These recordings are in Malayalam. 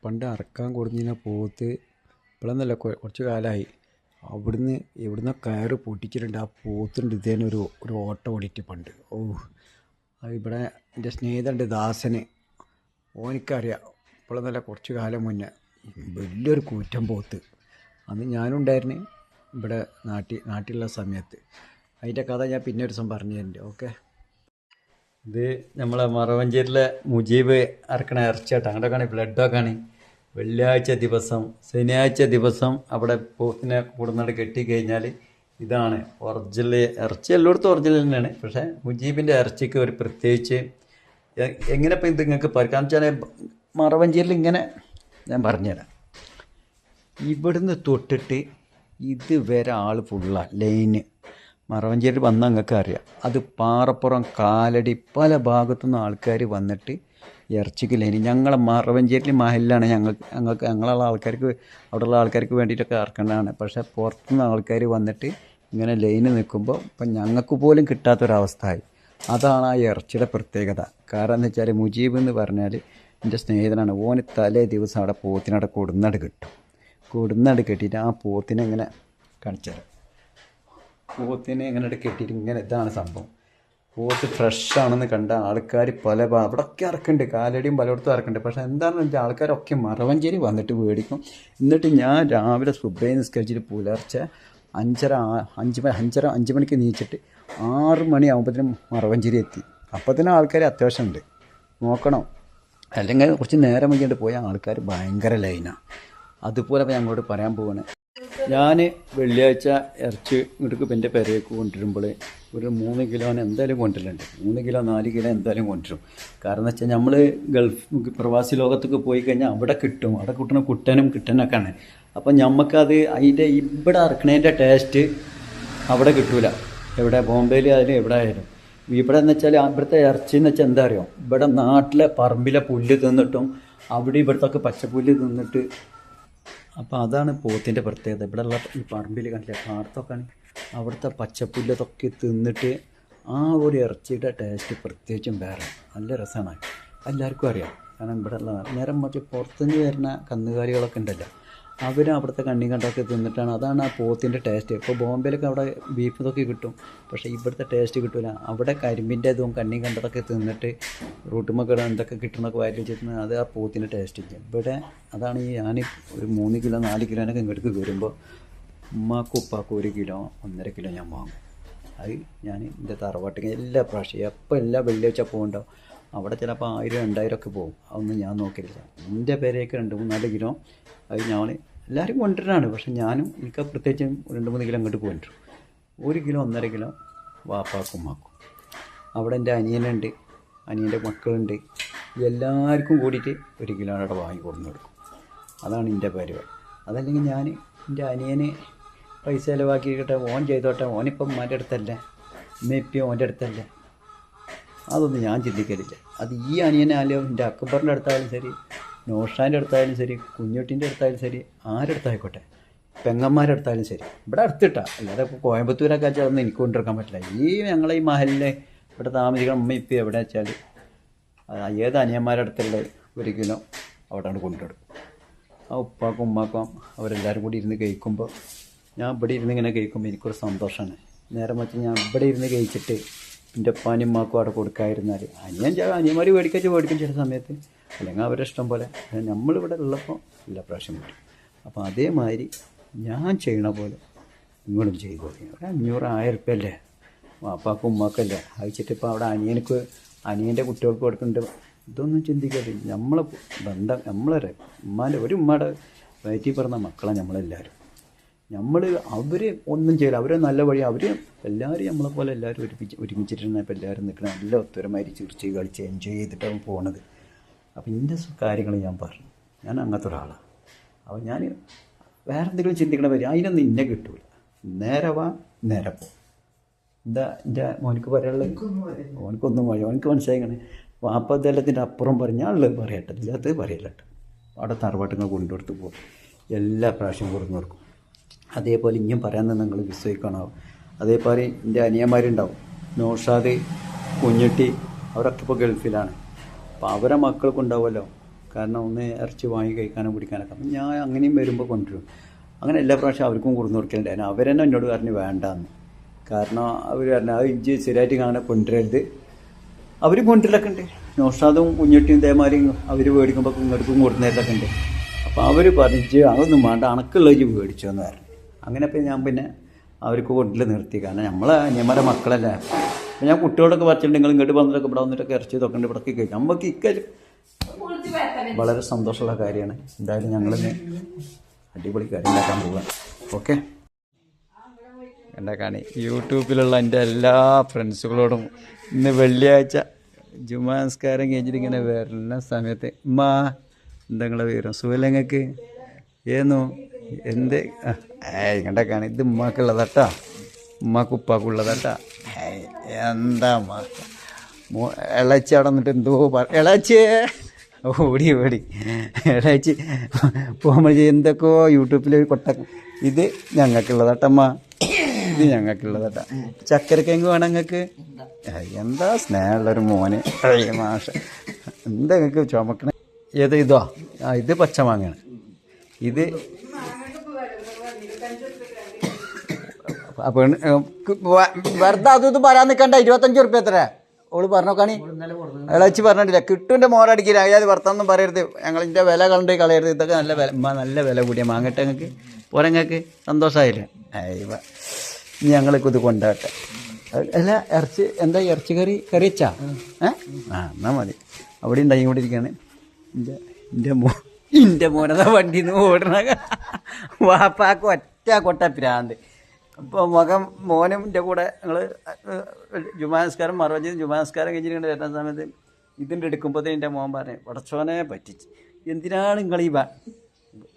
പണ്ട് അറക്കാൻ കൊടുത്തിരുന്ന പോത്ത് ഇപ്പോഴൊന്നുമല്ല, കുറച്ച് കാലമായി. അവിടുന്ന് എവിടുന്നോ കയറ് പൊട്ടിച്ചിട്ടുണ്ട്. ആ പോത്തുണ്ട് ഇതേനെ ഒരു ഓട്ടം ഓടിയിട്ട് പണ്ട്. അത് ഇവിടെ എൻ്റെ സ്നേഹിതനുണ്ട് ദാസന്, ഓനിക്കറിയാം. ഇപ്പോഴൊന്നുമല്ല, കുറച്ച് കാലം മുന്നേ വലിയൊരു കൂറ്റൻ പോത്ത്. അന്ന് ഞാനും ഉണ്ടായിരുന്നു ഇവിടെ നാട്ടിലുള്ള സമയത്ത്. അതിൻ്റെ കഥ ഞാൻ പിന്നെ ഒരു ദിവസം പറഞ്ഞു തരുന്നുണ്ട്. ഓക്കെ. ഇത് നമ്മളെ മറവഞ്ചേരിയിലെ മുജീബ് അറക്കണ ഇറച്ചിയാട്ടോ. അങ്ങോട്ടൊക്കെയാണ് ബ്ലഡൊക്കെയാണ്. വെള്ളിയാഴ്ച ദിവസം ശനിയാഴ്ച ദിവസം അവിടെ പോത്തിനെ കൂടുന്നാട് കെട്ടിക്കഴിഞ്ഞാൽ ഇതാണ് ഒറിജിനൽ ഇറച്ചി. എല്ലായിടത്തും ഒറിജിനൽ തന്നെയാണ്. പക്ഷേ മുജീബിൻ്റെ ഇറച്ചിക്ക് ഒരു പ്രത്യേകിച്ച് എങ്ങനെ ഇപ്പം ഇത് നിങ്ങൾക്ക് കാരണം വെച്ചാൽ മറവഞ്ചേരിയിൽ ഇങ്ങനെ ഞാൻ പറഞ്ഞുതരാം. ഇവിടുന്ന് തൊട്ടിട്ട് ഇതുവരെ ആൾ ഫുള്ളാണ് ലൈന്. മറവഞ്ചേരി വന്നാൽ നിങ്ങൾക്ക് അറിയാം. അത് പാറപ്പുറം കാലടി പല ഭാഗത്തുനിന്ന് ആൾക്കാർ വന്നിട്ട് ഇറച്ചിക്ക് ലൈന്. ഞങ്ങളെ മറവഞ്ചേരി മഹലിലാണ് ഞങ്ങളുള്ള ആൾക്കാർക്ക്, അവിടെയുള്ള ആൾക്കാർക്ക് വേണ്ടിയിട്ടൊക്കെ ഇറക്കേണ്ടതാണ്. പക്ഷേ പുറത്തുനിന്ന് ആൾക്കാർ വന്നിട്ട് ഇങ്ങനെ ലൈന് നിൽക്കുമ്പോൾ ഇപ്പം ഞങ്ങൾക്ക് പോലും കിട്ടാത്തൊരവസ്ഥയായി. അതാണ് ആ ഇറച്ചിയുടെ പ്രത്യേകത. കാരണം എന്ന് വെച്ചാൽ മുജീബ് എന്ന് പറഞ്ഞാൽ എൻ്റെ സ്നേഹിതനാണ്. ഓന് തലേ ദിവസം അവിടെ പോത്തിനവിടെ കൊടുന്നാട് കിട്ടും. കൊടുന്നാട് കെട്ടിയിട്ട് ആ പോത്തിനെ ഇങ്ങനെ കാണിച്ചാൽ പോത്തിനെ ഇങ്ങനെ കെട്ടിയിട്ട് ഇങ്ങനെ ഇതാണ് സംഭവം. പോത്ത് ഫ്രഷാണെന്ന് കണ്ട ആൾക്കാർ പല അവിടെയൊക്കെ ഇറക്കുന്നുണ്ട്, കാലടിയും പലയിടത്തും ഇറക്കുന്നുണ്ട്. പക്ഷേ എന്താണെന്ന് വെച്ചാൽ ആൾക്കാരൊക്കെ മറവഞ്ചേരി വന്നിട്ട് മേടിക്കും. എന്നിട്ട് ഞാൻ രാവിലെ സുബ്ഹി നിസ്കരിച്ചിട്ട് പുലർച്ചെ 5 മണിക്ക് നീച്ചിട്ട് 6 മണിയാകുമ്പോഴത്തേനും മറവഞ്ചേരി എത്തി. അപ്പോൾ തന്നെ ആൾക്കാർ അത്യാവശ്യം ഉണ്ട്, നോക്കണം. അല്ലെങ്കിൽ കുറച്ച് നേരം വൈകിട്ട് പോയാൽ ആൾക്കാർ ഭയങ്കര ലൈനാണ്. അതുപോലെ ഞങ്ങളോട് പറയാൻ പോവാണ്. ഞാൻ വെള്ളിയാഴ്ച ഇറച്ചി ഇങ്ങോട്ട് എൻ്റെ പെരേക്ക് കൊണ്ടുവരുമ്പോൾ ഒരു 3 കിലോന് എന്തായാലും കൊണ്ടുവരലുണ്ട്. 3 കിലോ 4 കിലോ എന്തായാലും കൊണ്ടുവരും. കാരണം എന്ന് വെച്ചാൽ നമ്മൾ ഗൾഫ് പ്രവാസി ലോകത്തൊക്കെ പോയി കഴിഞ്ഞാൽ അവിടെ കിട്ടും. അവിടെ കിട്ടുന്ന കിട്ടനൊക്കെയാണ്. അപ്പം നമുക്കത് അതിൻ്റെ ഇവിടെ ഇറക്കണതിൻ്റെ ടേസ്റ്റ് അവിടെ കിട്ടൂല. എവിടെ ബോംബെയിൽ ആയാലും എവിടെ ആയാലും. ഇവിടെ എന്ന് വെച്ചാൽ ഇവിടുത്തെ ഇറച്ചി എന്ന് വെച്ചാൽ എന്താ അറിയോ, ഇവിടെ നാട്ടിലെ പറമ്പിലെ പുല്ല് തിന്നിട്ടും അവിടെ ഇവിടുത്തെ പച്ചപ്പുല്ല് തിന്നിട്ട്. അപ്പോൾ അതാണ് പോത്തിൻ്റെ പ്രത്യേകത. ഇവിടെയുള്ള ഈ പറമ്പിൽ കണ്ടില്ല, പാടത്തൊക്കെ അവിടുത്തെ പച്ചപ്പുല്ലതൊക്കെ തിന്നിട്ട് ആ ഒരു ഇറച്ചിയുടെ ടേസ്റ്റ് പ്രത്യേകിച്ചും വേറെ നല്ല രസമാണ്. എല്ലാവർക്കും അറിയാം. കാരണം ഇവിടെയുള്ള നേരം മറ്റേ പുറത്തുനിന്ന് വരുന്ന കന്നുകാലികളൊക്കെ ഉണ്ടല്ലോ, അവർ അവിടുത്തെ കണ്ണി കണ്ടൊക്കെ തിന്നിട്ടാണ്. അതാണ് ആ പോത്തിൻ്റെ ടേസ്റ്റ്. ഇപ്പോൾ ബോംബെയിലൊക്കെ അവിടെ ബീഫ് ഇതൊക്കെ കിട്ടും, പക്ഷേ ഇവിടുത്തെ ടേസ്റ്റ് കിട്ടില്ല. അവിടെ കരിമ്പിൻ്റെ ഇതും കണ്ണി കണ്ടതൊക്കെ തിന്നിട്ട് റൂട്ടുമൊക്കെ എന്തൊക്കെ കിട്ടണമൊക്കെ വയറ്റിൽ വെച്ചിട്ട് അത് ആ പോത്തിൻ്റെ ടേസ്റ്റ് ഇല്ല. ഇവിടെ അതാണ് ഞാൻ ഒരു 3 കിലോ 4 കിലോനൊക്കെ ഇങ്ങോട്ട് വരുമ്പോൾ ഉമ്മാക്കും ഉപ്പാക്കും 1 കിലോ 1.5 കിലോ ഞാൻ വാങ്ങും. അത് ഞാൻ എൻ്റെ തറവാട്ടിൽ എല്ലാ പ്രാവശ്യം എപ്പോൾ എല്ലാ വെള്ളിയാഴ്ച പോകുന്നുണ്ടോ അവിടെ ചിലപ്പോൾ 1000-2000 ഒക്കെ പോകും. അതൊന്നും ഞാൻ നോക്കിയില്ല. എൻ്റെ പേരേക്ക് 2-3-4 കിലോ അത് ഞാൻ എല്ലാവരും കൊണ്ടുവരാനാണ്. പക്ഷെ ഞാനും എനിക്ക് പ്രത്യേകിച്ചും 2-3 കിലോ അങ്ങോട്ട് പോയിട്ടു. 1 കിലോ 1.5 കിലോ വാപ്പാക്കും ഉമ്മാക്കും. അവിടെ എൻ്റെ അനിയനുണ്ട്, അനിയൻ്റെ മക്കളുണ്ട്. എല്ലാവർക്കും കൂടിയിട്ട് 1 കിലോ അവിടെ വാങ്ങി കൊടുന്നു കൊടുക്കും. അതാണ് എൻ്റെ പരിപാടി. അതല്ലെങ്കിൽ ഞാൻ എൻ്റെ അനിയന് പൈസ ചിലവാക്കിയിട്ട് ഓൻ ചെയ്തോട്ടെ, ഓനിപ്പം ഉമ്മാൻ്റെ അടുത്തല്ലേ, ഉമ്മയിപ്പം ഓൻ്റെ അടുത്തല്ലേ, അതൊന്നും ഞാൻ ചിന്തിക്കലില്ല. അത് ഈ അനിയനായാലും എൻ്റെ അക്ബറിൻ്റെ അടുത്തായാലും ശരി, നോഷാൻ്റെ അടുത്തായാലും ശരി, കുഞ്ഞുട്ടീൻ്റെ അടുത്തായാലും ശരി, ആരെടുത്തായിക്കോട്ടെ, പെങ്ങന്മാരുടെ അടുത്തായാലും ശരി, ഇവിടെ അടുത്തിട്ടാ. അല്ലാതെ ഇപ്പോൾ കോയമ്പത്തൂരൊക്കെ വെച്ചാൽ അതൊന്നും എനിക്ക് കൊണ്ടുവരാൻ പറ്റില്ല. ഞങ്ങളെ ഈ മഹലിലെ ഇവിടെ താമസിക്കണം ഉമ്മ ഇപ്പം എവിടെ വെച്ചാൽ ഏത് അനിയന്മാരുടെ അടുത്തുള്ള 1 കിലോ അവിടെ കൊണ്ടുവരും. ആ ഉപ്പാക്കും ഉമ്മാക്കും അവരെല്ലാവരും കൂടി ഇരുന്ന് കഴിക്കുമ്പോൾ ഞാൻ ഇവിടെ ഇരുന്ന് ഇങ്ങനെ കഴിക്കുമ്പോൾ എനിക്കൊരു സന്തോഷമാണ്. നേരെ മറിച്ച് ഞാൻ ഇവിടെ ഇരുന്ന് കഴിച്ചിട്ട് എൻ്റെ ഉപ്പാനും ഉമ്മാക്കും അവിടെ കൊടുക്കാതിരുന്നാൽ അനിയന്മാർ മേടിക്കും ചില സമയത്ത്, അല്ലെങ്കിൽ അവരുടെ ഇഷ്ടം പോലെ. നമ്മളിവിടെ ഉള്ളപ്പോൾ എല്ലാ പ്രാവശ്യം കിട്ടും. അപ്പോൾ അതേമാതിരി ഞാൻ ചെയ്യണ പോലെ നിങ്ങളും ചെയ്തു. ഒരു 500-1000 ഉറുപ്പ്യല്ലേ വാപ്പാക്കും ഉമ്മാക്കല്ലേ അയച്ചിട്ട് ഇപ്പോൾ അവിടെ അനിയൻ്റെ കുട്ടികൾക്ക് കൊടുക്കുന്നുണ്ട്. ഇതൊന്നും ചിന്തിക്കരുത്. നമ്മളെ ബന്ധം നമ്മളെ ഉമ്മയുടെ വയറ്റിൽ പറഞ്ഞ മക്കളാണ് നമ്മളെല്ലാവരും. അവർ ഒന്നും ചെയ്യില്ല. അവർ നല്ല വഴി, അവർ എല്ലാവരും നമ്മളെപ്പോലെ എല്ലാവരും ഒരുമിച്ചിട്ടാണ് ഇപ്പോൾ എല്ലാവരും നിൽക്കണം. നല്ല ഒത്തൊരുമാതിരി ചിരിച്ച് കളിച്ച് എൻജോയ് ചെയ്തിട്ടാണ് പോണത്. അപ്പോൾ ഇന്ന കാര്യങ്ങൾ ഞാൻ പറഞ്ഞു. ഞാൻ അങ്ങനത്തെ ഒരാളാണ്. അപ്പോൾ ഞാൻ വേറെ എന്തെങ്കിലും ചിന്തിക്കണ വരും, അതിനൊന്നും ഇന്നെ കിട്ടൂല. നേരെ വാ നേരെ പോ. എന്താ എൻ്റെ മോനിക്ക് പറയാനുള്ളത്? ഓനക്കൊന്നും പറയാം, ഓനക്ക് മനസ്സിലായിക്കണേ. വാപ്പതെല്ലാത്തിൻ്റെ അപ്പുറം പറഞ്ഞാളുള്ളത് പറയട്ടെ, ഇല്ലാത്തത് പറയല്ല കേട്ടോ. അവിടെ തറവാട്ടിങ്ങൾ കൊണ്ടുകൊടുത്ത് പോകും, എല്ലാ പ്രാവശ്യം കൊടുന്നു കൊടുക്കും. അതേപോലെ ഇനിയും പറയാൻ നിങ്ങൾ വിശ്വസിക്കണോ. അതേപോലെ എൻ്റെ അനിയന്മാരുണ്ടാവും, നൗഷാദ്, കുഞ്ഞുട്ടി, അവരൊക്കെ ഇപ്പോൾ ഗൾഫിലാണ്. അപ്പോൾ അവരെ മക്കൾക്കുണ്ടാവുമല്ലോ കാരണം ഒന്ന് ഇറച്ചി വാങ്ങി കഴിക്കാനും കുടിക്കാനൊക്കെ. അപ്പം ഞാൻ അങ്ങനെയും വരുമ്പോൾ കൊണ്ടുവരും. അങ്ങനെ എല്ലാ പ്രാവശ്യം അവർക്കും കൊടുന്ന് കൊടുക്കലുണ്ടായിരുന്നു. അവർ തന്നെ എന്നോട് പറഞ്ഞ് വേണ്ടാന്ന്. കാരണം അവർ പറഞ്ഞു അത് ഇഞ്ചി സ്ഥിരമായിട്ട് അങ്ങനെ കൊണ്ടുവരരുത്. അവർ കൊണ്ടുവരലൊക്കെ ഉണ്ട്. നൗഷാദും കുഞ്ഞിട്ടിയും ഇതേമാതിരി അവർ മേടിക്കുമ്പോൾ ഇങ്ങോട്ടും കൊടുക്കുന്നതിലൊക്കെ ഉണ്ട്. അപ്പോൾ അവർ പറഞ്ഞു അതൊന്നും വേണ്ട, അണക്കുള്ള ഇജ്ജ് മേടിച്ചോ എന്ന് പറഞ്ഞു. അങ്ങനെ ഇപ്പം ഞാൻ പിന്നെ അവർക്ക് കൊണ്ടിൽ നിർത്തി. കാരണം നമ്മളെ ഞമ്മടെ മക്കളല്ലേ. അപ്പം ഞാൻ കുട്ടികളൊക്കെ പറിച്ചിട്ടുണ്ട്, നിങ്ങൾ ഇങ്ങോട്ട് വന്നിട്ടൊക്കെ ഇവിടെ വന്നിട്ടൊക്കെ ഇറച്ചി തൊക്കെ ഇവിടേക്ക് കഴിക്കും. നമുക്ക് ഇക്കാര്യം വളരെ സന്തോഷമുള്ള കാര്യമാണ്. എന്തായാലും ഞങ്ങളിന്ന് അടിപൊളി കാര്യം ഉണ്ടാക്കാൻ പോവുക. ഓക്കെ, ഉണ്ടാക്കാണ് യൂട്യൂബിലുള്ള എൻ്റെ എല്ലാ ഫ്രണ്ട്സുകളോടും ഇന്ന് വെള്ളിയാഴ്ച ജുമാ നമസ്കാരം കഴിഞ്ഞിട്ട് ഇങ്ങനെ വരുന്ന സമയത്ത് എന്തെങ്കിലും വിവരം സുഖലങ്ങൾക്ക് ഏന്നു എന്ത് കണ്ടൊക്കെയാണ് ഇത് ഉമ്മാക്കുള്ളതട്ടാ, ഉമ്മാക്ക് ഉപ്പാക്കുള്ളതട്ടാ. എന്താ ഇളച്ചി അവിടെ വന്നിട്ട് എന്തോ ഇളച്ചേ ഓടി ഇളച്ചി പോകുമ്പോൾ എന്തൊക്കെയോ യൂട്യൂബിൽ കൊട്ട ഇത് ഞങ്ങൾക്കുള്ളതട്ടമ്മ, ഇത് ഞങ്ങൾക്കുള്ളതട്ടാ. ചക്കരക്കെങ്ക് വേണം നിങ്ങൾക്ക്. എന്താ സ്നേഹമുള്ളൊരു മോന് മാഷ. എന്താ നിങ്ങൾക്ക് ചുമക്കണേ? ഏത് ഇതോ? ഇത് പച്ചമാങ്ങയാണ്. ഇത് വെറുതെ അതും പറയാൻ നിൽക്കണ്ട. 25 ഉറുപ്പ്യ എത്ര ഓള് പറഞ്ഞോക്കാണി. ഇളച്ചി പറഞ്ഞിട്ടില്ല കിട്ടുൻ്റെ മോറടിക്കില്ല. അയാത് വർത്താനൊന്നും പറയരുത്. ഞങ്ങളിൻ്റെ വില കണ്ട് കളയരുത്. ഇതൊക്കെ നല്ല വില, നല്ല വില കൂടിയ മാങ്ങട്ടെ നിങ്ങൾക്ക്. പോരങ്ങൾക്ക് സന്തോഷമായില്ലേ? ഇനി ഞങ്ങൾക്ക് ഇത് കൊണ്ടാട്ടെ. അല്ല ഇറച്ചി എന്താ ഇറച്ചി കറി വെച്ചാ? എന്നാൽ മതി. അവിടെ ഉണ്ടായി കൊണ്ടിരിക്കുകയാണ് എൻ്റെ മോനതാ വണ്ടിയിൽ നിന്ന് ഓടണ. വാപ്പാക്ക് ഒറ്റ കൊട്ട പ്രാന്ത്. ഇപ്പോൾ മോനും എൻ്റെ കൂടെ ഞങ്ങൾ ജുമാ നമസ്കാരം മറുപടി ജുമാ നമസ്കാരം കഴിഞ്ഞിട്ട് വരുന്ന സമയത്ത് ഇതിൻ്റെ എടുക്കുമ്പോഴത്തേ എൻ്റെ മോൻ പറഞ്ഞു പടച്ചോനെ പറ്റിച്ച്, എന്തിനാണ് നിങ്ങൾ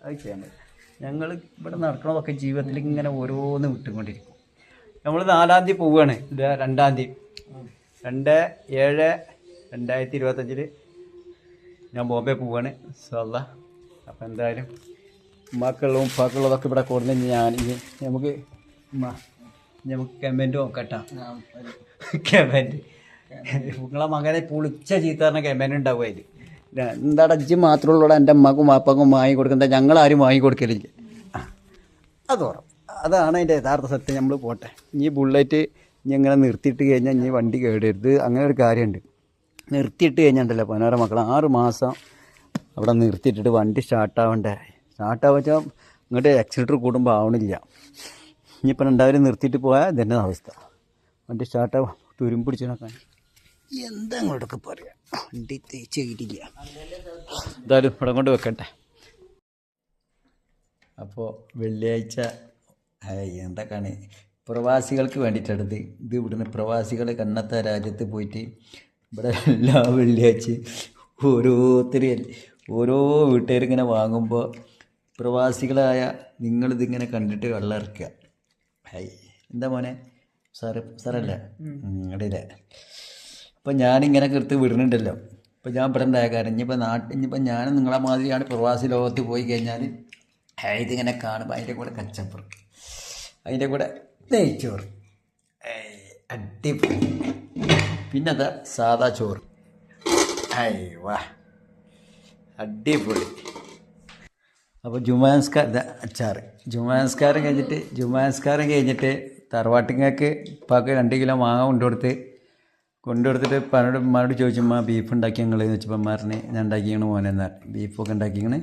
അത് ചെയ്യാൻ പറ്റും. ഞങ്ങൾ ഇവിടെ നടക്കണതൊക്കെ ജീവിതത്തിൽ ഇങ്ങനെ ഓരോന്ന് വിട്ടുകൊണ്ടിരിക്കും. നമ്മൾ 4-ാം തീയതി പോവുകയാണ്. 2-ാം തീയതി 2/7/2025 ഞാൻ ബോംബെ പോവുകയാണ് ഇൻഷാല്ലാ. അപ്പം എന്തായാലും ഉമ്മാക്കുള്ളതും ഉപ്പാക്കുള്ളതൊക്കെ ഇവിടെ കൊടുന്ന് ഞാൻ നമുക്ക് കമൻറ്റ് നോക്കട്ടാ. കമൻറ്റ് നിങ്ങളെ മകനെ പൊളിച്ച ചീത്ത പറഞ്ഞ കമൻറ്റ് ഉണ്ടാവും അതിൽ. എന്താടാ ഇജ്ജ് മാത്രമുള്ള എൻ്റെ അമ്മക്കും വാപ്പക്കും വാങ്ങി കൊടുക്കുന്നത്, ഞങ്ങളാരും വാങ്ങി കൊടുക്കലില്ല. അത് ഓർമ്മ. അതാണ് അതിൻ്റെ യഥാർത്ഥ സത്യം. നമ്മൾ പോട്ടെ. ഇനി ബുള്ളറ്റ് ഇനി ഇങ്ങനെ നിർത്തിയിട്ട് കഴിഞ്ഞാൽ ഇനി വണ്ടി കേടരുത്. അങ്ങനെ ഒരു കാര്യമുണ്ട്. നിർത്തിയിട്ട് കഴിഞ്ഞിട്ടുണ്ടല്ലോ പതിനാറ് മക്കൾ 6 മാസം അവിടെ നിർത്തിയിട്ടിട്ട് വണ്ടി സ്റ്റാർട്ടാവണ്ടേ. സ്റ്റാർട്ടാവാച്ചാൽ ഇങ്ങോട്ട് ആക്സിലേറ്റർ കൂടുമ്പോൾ ആവണില്ല. ഇനിയിപ്പോൾ രണ്ടായിരം നിർത്തിയിട്ട് പോയാൽ ഇതന്നെ അവസ്ഥ. വണ്ടി സ്റ്റാർട്ടാവും. തുരുമ്പിടിച്ച് നോക്കാൻ എന്താ അങ്ങോട്ടൊക്കെ പറയാം. വണ്ടി തേച്ച് കിട്ടില്ല. എന്തായാലും ഇവിടെ കൊണ്ട് വെക്കട്ടെ. അപ്പോൾ വെള്ളിയാഴ്ച എന്തൊക്കെയാണ് പ്രവാസികൾക്ക് വേണ്ടിയിട്ടെടുത്ത് ഇത് ഇവിടുന്ന് പ്രവാസികൾ കണ്ണത്ത രാജ്യത്ത് പോയിട്ട് ഇവിടെ എല്ലാ വെള്ളിയാഴ്ച ഓരോ വീട്ടുകാരിങ്ങനെ വാങ്ങുമ്പോൾ പ്രവാസികളായ നിങ്ങളിതിങ്ങനെ കണ്ടിട്ട് വെള്ളം ഇറക്കുക. എന്താ മോനെ സാറല്ലേ ഇടയിലെ. അപ്പം ഞാനിങ്ങനെ കൃത്ത് വിടുന്നുണ്ടല്ലോ. ഇപ്പം ഞാൻ ഇവിടെ ഉണ്ടായ കാര്യം ഇനിയിപ്പോൾ ഞാനും നിങ്ങളെ മാതിരിയാണ് പ്രവാസി ലോകത്ത് പോയി കഴിഞ്ഞാൽ ഇതിങ്ങനെ കാണുമ്പോൾ അതിൻ്റെ കൂടെ കച്ചപ്പുറം, അതിൻ്റെ കൂടെ നെയ്ച്ചോറ്, അടിപൊളി. പിന്നെ അതാ സാദാ ചോറ്. വാ അടിപൊളി. അപ്പോൾ ജുമാ അച്ചാറ്. ജുമാ നമസ്കാരം കഴിഞ്ഞിട്ട് തറവാട്ടിങ്ങൾക്ക് ഇപ്പാക്ക് 2 കിലോ മാങ്ങ കൊണ്ടുകൊടുത്തിട്ട് ഉമ്മാനോട് ചോദിച്ചു ബീഫ് ഉണ്ടാക്കി ഞങ്ങൾ എന്ന് വെച്ചപ്പോൾ പറഞ്ഞ് ഞാൻ ഉണ്ടാക്കിയാണ് മോനെന്ന് പറഞ്ഞു. ബീഫൊക്കെ ഉണ്ടാക്കിയാണ്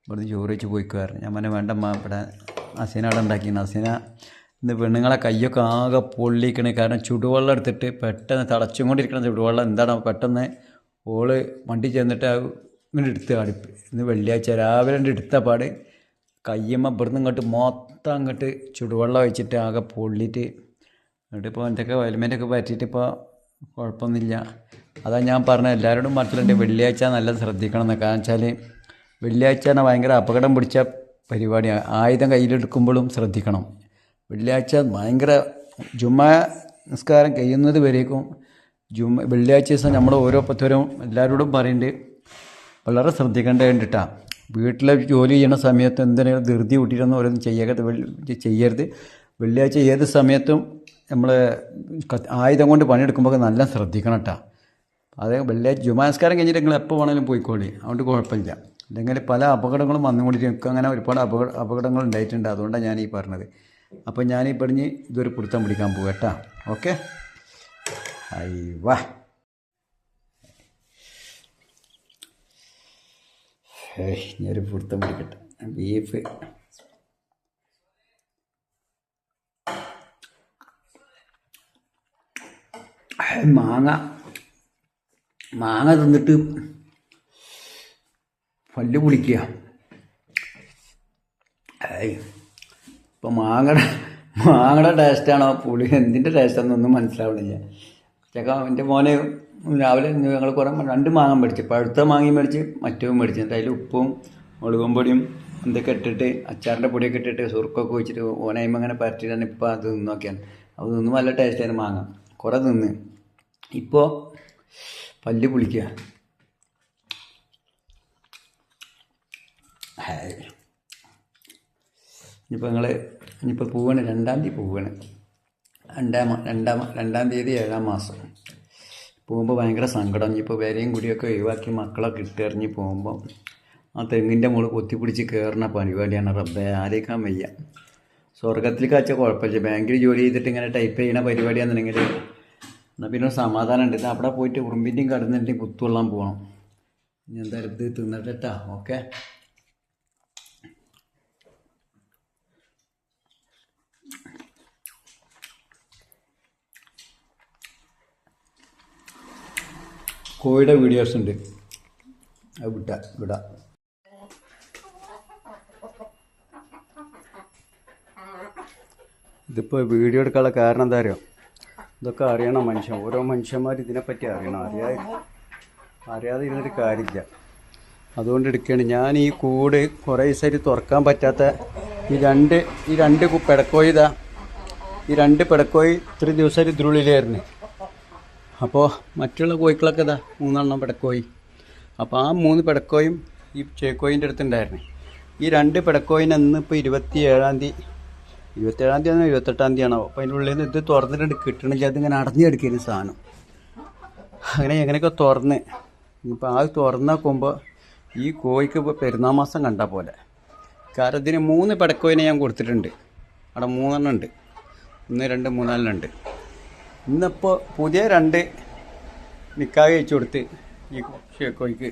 ഇവിടുന്ന് ചോറ് വെച്ച് പോയിക്കുമായിരുന്നു. ഞാൻ പറഞ്ഞ വേണ്ട ഇവിടെ അസീന അവിടെ ഉണ്ടാക്കിയാണ്. അസീന ഇന്ന് പെണ്ണുങ്ങളെ കയ്യൊക്കെ ആകെ പൊള്ളിക്കണേ. കാരണം ചുടുവെള്ളം എടുത്തിട്ട് പെട്ടെന്ന് തിളച്ചും കൊണ്ടിരിക്കണം ചുടുവെള്ളം. എന്താണ് പെട്ടെന്ന് ഓള് വണ്ടി ചെന്നിട്ട് ഇങ്ങനെ എടുത്ത് അടുപ്പ്. ഇന്ന് വെള്ളിയാഴ്ച രാവിലെ എടുത്ത പാട് കയ്യമ്മ ഇവിടുന്ന് ഇങ്ങോട്ട് മൊത്തം അങ്ങോട്ട് ചുടുവെള്ളം ഒഴിച്ചിട്ട് ആകെ പൊള്ളിയിട്ട് എന്നിട്ട് ഇപ്പോൾ എന്തൊക്കെ വയൽമേൻ്റെയൊക്കെ പറ്റിയിട്ട് ഇപ്പോൾ കുഴപ്പമൊന്നുമില്ല. അതാ ഞാൻ പറഞ്ഞത് എല്ലാവരോടും പറഞ്ഞിട്ടുണ്ട് വെള്ളിയാഴ്ച നല്ല ശ്രദ്ധിക്കണം എന്ന്. കാരണം വെച്ചാൽ വെള്ളിയാഴ്ച പറഞ്ഞാൽ ഭയങ്കര അപകടം പിടിച്ച പരിപാടിയാണ്. ആയുധം കയ്യിലെടുക്കുമ്പോഴും ശ്രദ്ധിക്കണം. വെള്ളിയാഴ്ച ഭയങ്കര ജുമാ നിസ്കാരം കഴിയുന്നത് വരേക്കും വെള്ളിയാഴ്ച ദിവസം നമ്മൾ ഓരോ പത്തരും എല്ലാവരോടും പറയുന്നുണ്ട് വളരെ ശ്രദ്ധിക്കേണ്ടതുണ്ടിട്ടാണ്. വീട്ടിലെ ജോലി ചെയ്യുന്ന സമയത്ത് എന്തിനും ധൃതി കൂട്ടിയിട്ടൊന്നും ഓരോന്നും ചെയ്യരുത്. വെള്ളിയാഴ്ച ഏത് സമയത്തും നമ്മൾ ആയുധം കൊണ്ട് പണിയെടുക്കുമ്പോൾ നല്ല ശ്രദ്ധിക്കണം കേട്ടോ. അത് വെള്ളിയാഴ്ച ജുമാസ്കാരം കഴിഞ്ഞിട്ട് നിങ്ങൾ എപ്പോൾ വേണമെങ്കിലും പോയിക്കോളി, അതുകൊണ്ട് കുഴപ്പമില്ല. അല്ലെങ്കിൽ പല അപകടങ്ങളും വന്നുകൊണ്ടിരിക്കും. എനിക്ക് അങ്ങനെ ഒരുപാട് അപകടങ്ങൾ ഉണ്ടായിട്ടുണ്ട്. അതുകൊണ്ടാണ് ഞാൻ ഈ പറഞ്ഞത്. അപ്പോൾ ഞാൻ ഈ പറഞ്ഞ് ഇതൊരു പിടുത്തം പിടിക്കാൻ പോകും കേട്ടോ. ഓക്കെ, അയ്യവാ ഞാനൊരു പിടുത്തം പിടിക്കട്ടെ. ബീഫ് മാങ്ങ തിന്നിട്ട് പല്ല് പൊളിക്കുക. ഇപ്പം മാങ്ങയുടെ ടേസ്റ്റാണോ പുളി എന്തിൻ്റെ ടേസ്റ്റാണെന്നൊന്നും മനസ്സിലാവണില്ല. എൻ്റെ മോനെ രാവിലെ ഞങ്ങൾ കുറേ 2 മാങ്ങ മേടിച്ച്, പഴുത്ത മാങ്ങയും മേടിച്ച് മറ്റവും മേടിച്ച്. എന്നിട്ട് അതിൽ ഉപ്പും മുളകും പൊടിയും എന്തൊക്കെ ഇട്ടിട്ട് അച്ചാറിൻ്റെ പൊടിയൊക്കെ ഇട്ടിട്ട് സുറുക്കൊക്കെ വെച്ചിട്ട് ഓനായ്മ അങ്ങനെ പരട്ടിയിട്ടാണ് ഇപ്പം അത് തിന്നൊക്കെയാണ്. അത് തിന്നും നല്ല ടേസ്റ്റായിരുന്നു മാങ്ങ. കുറേ തിന്ന് ഇപ്പോൾ പല്ല് പുളിക്കുക. ഇനിയിപ്പോൾ പോവാണ്, 2-ാം തീയതി പോവാണ്. 2-ാം തീയതി 7-ാം മാസം പോകുമ്പോൾ ഭയങ്കര സങ്കടം. ഇനിയിപ്പോൾ വിലയും കൂടിയൊക്കെ ഒഴിവാക്കി മക്കളൊക്കെ ഇട്ടെറിഞ്ഞ് പോകുമ്പോൾ ആ തെങ്ങിൻ്റെ മുകളിൽ കൊത്തിപ്പിടിച്ച് കയറുന്ന പരിപാടിയാണ്. റബ്ബേ, ആലോചിക്കാൻ വയ്യ. സ്വർഗത്തിലേക്ക് വെച്ചാൽ കുഴപ്പമില്ല. ബാങ്കിൽ ജോലി ചെയ്തിട്ട് ഇങ്ങനെ ടൈപ്പ് ചെയ്യുന്ന പരിപാടിയാണെന്നുണ്ടെങ്കിൽ എന്നാൽ പിന്നെ സമാധാനം ഉണ്ട്. അവിടെ പോയിട്ട് ഉറുമ്പിൻ്റെയും കടന്നിൻ്റെയും കുത്തുകൊള്ളാൻ പോകണം. ഇനി എന്തായാലും ഇത് തിന്നിട്ടാ. ഓക്കെ, കോഴിയുടെ വീഡിയോസ് ഉണ്ട്, അത് വിടാം. ഇതിപ്പോൾ വീഡിയോ എടുക്കാനുള്ള കാരണം എന്താ അറിയോ? ഇതൊക്കെ അറിയണം മനുഷ്യൻ. ഓരോ മനുഷ്യന്മാർ ഇതിനെപ്പറ്റി അറിയണം. അറിയാതെ ഇരുന്നൊരു കാര്യമില്ല. അതുകൊണ്ട് എടുക്കുകയാണ്. ഞാൻ ഈ കൂട് കുറേ ദിവസമായിട്ട് തുറക്കാൻ പറ്റാത്ത ഈ രണ്ട് പിടക്കോഴി ഈ 2 പിടക്കോഴി ഇത്രയും ദിവസമായിട്ട് ഇതിനുള്ളിലായിരുന്നു. അപ്പോൾ മറ്റുള്ള കോഴികളൊക്കെ 3 പിടക്കോഴി. അപ്പോൾ ആ 3 പിടക്കോയും ഈ ചേക്കോയിൻ്റെ അടുത്തുണ്ടായിരുന്നു. ഈ 2 പിടക്കോയിനെ ഇന്നിപ്പോൾ 27-ാം തീയതി 28-ാം തീയതിയാണോ? അപ്പോൾ അതിൻ്റെ ഉള്ളിൽ നിന്ന് ഇത് തുറന്നിട്ടുണ്ട്, കിട്ടണില്ല. അതിങ്ങനെ അടഞ്ഞെടുക്കുന്ന സാധനം. അങ്ങനെ എങ്ങനെയൊക്കെ തുറന്ന് ഇപ്പോൾ ആ തുറന്നാക്കുമ്പോൾ ഈ കോഴിക്ക് ഇപ്പോൾ പെരുന്നാൾ മാസം കണ്ട പോലെ. കാരണം ഇതിന് 3 പിടക്കോയിനെ ഞാൻ കൊടുത്തിട്ടുണ്ട്. അവിടെ 3 ഉണ്ട്. 1, 2, 3, 4 ഉണ്ട്. ഇന്നിപ്പോൾ പുതിയ 2 നിക്കാഹ് കഴിച്ചു കൊടുത്ത് ഈ കോഴിക്ക്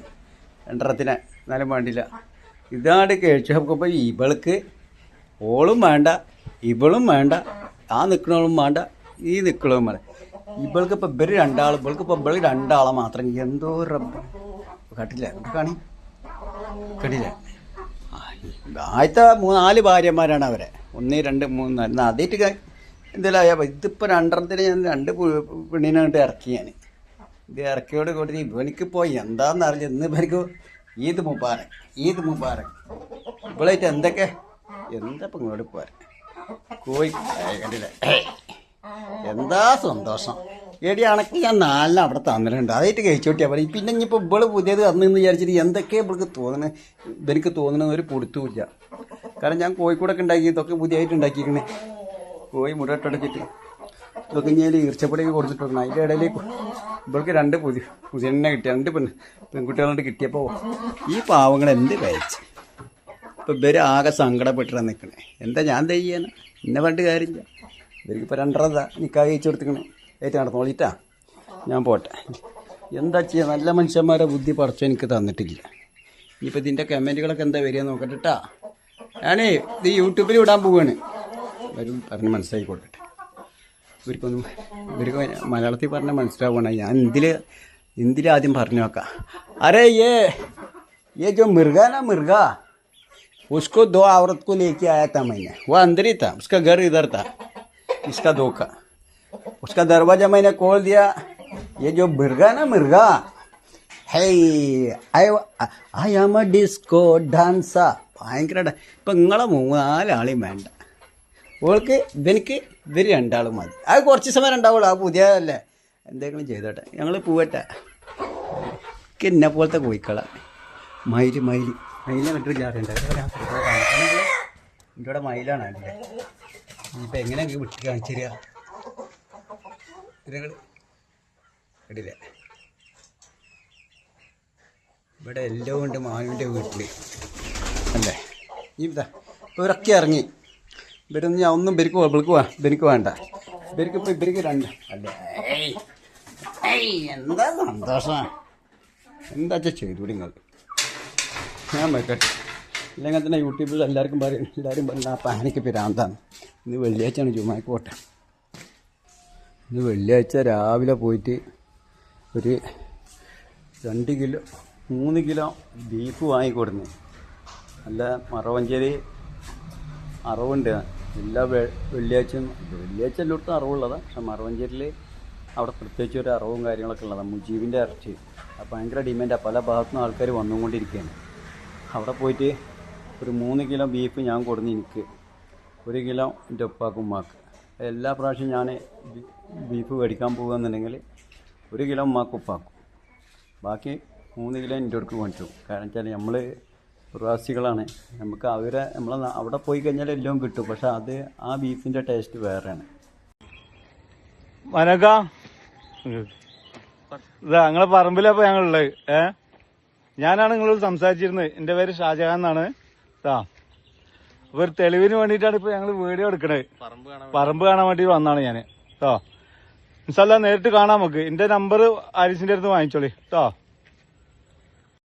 2 എന്നാലും വേണ്ടില്ല. ഇതാണ്ട് കഴിച്ചു നോക്കുമ്പോൾ ഇവൾക്ക് ഓളും വേണ്ട, ഇവളും വേണ്ട, ആ നിൽക്കണവളും വേണ്ട, ഈ നിൽക്കണവും വേണ്ട. ഇവൾക്കിപ്പോൾ ഇവർ 2 ഇവൾക്കിപ്പോൾ ഇവൾ 2 മാത്രം. എന്തോ റബ്ബ് കണ്ടില്ല, ആദ്യത്തെ 4 ഭാര്യമാരാണ് അവരെ. 1, 2, 3, 4 ആദ്യമായിട്ട് എന്തെങ്കിലും. ഇതിപ്പോൾ 2 ഞാൻ 2 പെണ്ണിനായിട്ട് ഇറക്കി. ഞാൻ ഇത് ഇറക്കിയോട് കൂടി ഇവനിക്കിപ്പോൾ എന്താണെന്നറിയില്ല. ഇന്ന് ഇവർക്ക് ഈദ് മുബാറക് ഇവളായിട്ട് എന്താ ഇപ്പം ഇങ്ങോട്ട് പോരാ കോഴി കണ്ടില്ല. എന്താ സന്തോഷം. എടി അണക്ക് ഞാൻ 4 അവിടെ തന്നിട്ടുണ്ട്. അതായിട്ട് കഴിച്ചോട്ടിയാൽ പറയും. പിന്നെ ഇനിയിപ്പോൾ ഇവള് പുതിയത് അന്നെന്ന് വിചാരിച്ചിട്ട് എന്തൊക്കെയാണ് ഇവൾക്ക് തോന്നുന്നത്, ഇവർക്ക് തോന്നുന്നത് ഒരു പൊടുത്തുമില്ല. കാരണം ഞാൻ കോഴിക്കൂടൊക്കെ ഉണ്ടാക്കി, ഇതൊക്കെ പുതിയതായിട്ട് ഉണ്ടാക്കിയിരിക്കണേ. കോഴി മുടട്ടടച്ചിട്ട് ഇതൊക്കെ ഞാൻ ഈർച്ചപ്പൊടിയൊക്കെ കൊടുത്തിട്ടുണ്ട്. അതിൻ്റെ ഇടയിൽ ഇവൾക്ക് 2 പുതിയ കിട്ടിയ 2 പെൺകുട്ടികളോട് കിട്ടിയപ്പോൾ ഈ പാവങ്ങൾ എന്ത് കഴിച്ച് ഇപ്പം ഇവർ ആകെ സങ്കടപ്പെട്ടിട്ടാണ് നിൽക്കണേ. എന്താ ഞാൻ ചെയ്യാൻ? എന്നെ പറഞ്ഞിട്ട് കാര്യമില്ല. ഇവർക്കിപ്പോൾ 2 നിക്കാഹ് കഴിച്ച് കൊടുത്തിക്കണേ. ഏറ്റവും നടന്നോളിട്ടാ. ഞാൻ പോട്ടെ. എന്താ ചെയ്യുക? നല്ല മനുഷ്യന്മാരെ ബുദ്ധി പറിച്ച് എനിക്ക് തന്നിട്ടില്ല. ഇനിയിപ്പോൾ ഇതിൻ്റെ കമൻറ്റുകളൊക്കെ എന്താ വരിക നോക്കട്ടെ കേട്ടാ. ഞാനേ ഇത് യൂട്യൂബിൽ വിടാൻ പോവുകയാണ്. വരും പറഞ്ഞ് മനസ്സിലാക്കിക്കൊള്ളട്ടെ. ഇവർക്ക് മലയാളത്തിൽ പറഞ്ഞാൽ മനസ്സിലാവണം. ഞാൻ ഹിന്ദിയിൽ ആദ്യം പറഞ്ഞു നോക്കാം. അരേ ये जो मिर्गा ना मिर्गा, उसको 2 औरत को लेके आया था मैंने. वो अंदर ही था, उसका घर इधर था. इसका धोखा. उसका दरवाजा मैंने खोल दिया. ये जो मिर्गा ना मिर्गा, hey I am a disco dancer. ഭയങ്കര ഇപ്പം നിങ്ങളെ 3-4 ആളെയും വേണ്ട. ഓൾക്ക് ഇവനിക്ക് ഇവർ 2 മതി. അത് കുറച്ച് സമയം ഉണ്ടാവുള്ളൂ. ആ പുതിയതല്ലേ, എന്തെങ്കിലും ചെയ്തോട്ടെ. ഞങ്ങൾ പോവട്ടെ. എന്നെ പോലത്തെ കോഴിക്കള മയിലിനെ കണ്ടില്ലാറുണ്ട്. എൻ്റെ ഇവിടെ മയിലാണ്. അതിൻ്റെ ഇനിയിപ്പോൾ എങ്ങനെ വിട്ട് കാണിച്ചു തരിക? ഇതിനങ്ങൾ ഇടില്ല. ഇവിടെ എല്ലാം ഉണ്ട് മാനുവിൻ്റെ വീട്ടിൽ അല്ലേ. ഇതാ ഇവരൊക്കെ ഇറങ്ങി. ഇവരൊന്നും ഞാൻ ഒന്നും ഇവർക്ക് വേണ്ട. ഇവർക്ക് രണ്ട് അല്ലേ. എന്താ സന്തോഷം, എന്താ ചെയ്തൂടി നിങ്ങൾ. ഞാൻ വെക്കട്ടെ, ഇല്ലെങ്കിൽ തന്നെ യൂട്യൂബിൽ എല്ലാവരും പറയും ആ പാനിക്ക് പിരാന്താണ്. ഇന്ന് വെള്ളിയാഴ്ചയാണ്, ജുമാക്ക് പോട്ടെ. ഇന്ന് വെള്ളിയാഴ്ച രാവിലെ പോയിട്ട് ഒരു 2 കിലോ 3 കിലോ ബീഫ് വാങ്ങിക്കൊടുന്നു. നല്ല മറവഞ്ചേരി അറവുണ്ട് എല്ലാ വെള്ളിയാഴ്ചയും. വെള്ളിയാഴ്ച എല്ലായിടത്തും അറവുള്ളതാണ്, പക്ഷെ മറവഞ്ചേരിയിൽ അവിടെ പ്രത്യേകിച്ച് ഒരു അറവും കാര്യങ്ങളൊക്കെ ഉള്ളതാണ്. മുജീബിൻ്റെ ഇറച്ചി അത് ഭയങ്കര ഡിമാൻഡാണ്, പല ഭാഗത്തുനിന്നും ആൾക്കാർ വന്നുകൊണ്ടിരിക്കുകയാണ്. അവിടെ പോയിട്ട് ഒരു 3 കിലോ ബീഫ് ഞാൻ കൊടുന്ന്, എനിക്ക് 1 കിലോ എൻ്റെ ഉപ്പാക്കും ഉമ്മാക്ക്. എല്ലാ പ്രാവശ്യം ഞാൻ ബീഫ് മേടിക്കാൻ പോകുകയെന്നുണ്ടെങ്കിൽ 1 കിലോ ഉമ്മാക്കും ഉപ്പാക്കും, ബാക്കി 3 കിലോ എൻ്റെ അടുക്ക് കൊണ്ടുവരും. കാരണം വെച്ചാൽ നമ്മൾ പ്രവാസികളാണ്, നമുക്ക് നമ്മൾ അവിടെ പോയി കഴിഞ്ഞാൽ എല്ലാം കിട്ടും, പക്ഷെ അത് ആ ബീഫിൻ്റെ ടേസ്റ്റ് വേറെയാണ്. മനക ഇതാ നിങ്ങളെ പറമ്പിലപ്പോൾ ഞങ്ങളുള്ളത്. ഞാനാണ് നിങ്ങളോട് സംസാരിച്ചിരുന്നത്. എൻ്റെ പേര് ഷാജഹാൻ എന്നാണ്. അപ്പോൾ ഒരു തെളിവിന് വേണ്ടിയിട്ടാണ് ഇപ്പോൾ ഞങ്ങൾ വീഡിയോ എടുക്കണത്. പറമ്പ് കാണാൻ വേണ്ടി വന്നാണ് ഞാൻ. ഇൻഷാല്ലാ നേരിട്ട് കാണാം നമുക്ക്. എൻ്റെ നമ്പർ ആരിസിൻ്റെ അടുത്ത് വാങ്ങിച്ചോളി കേട്ടോ.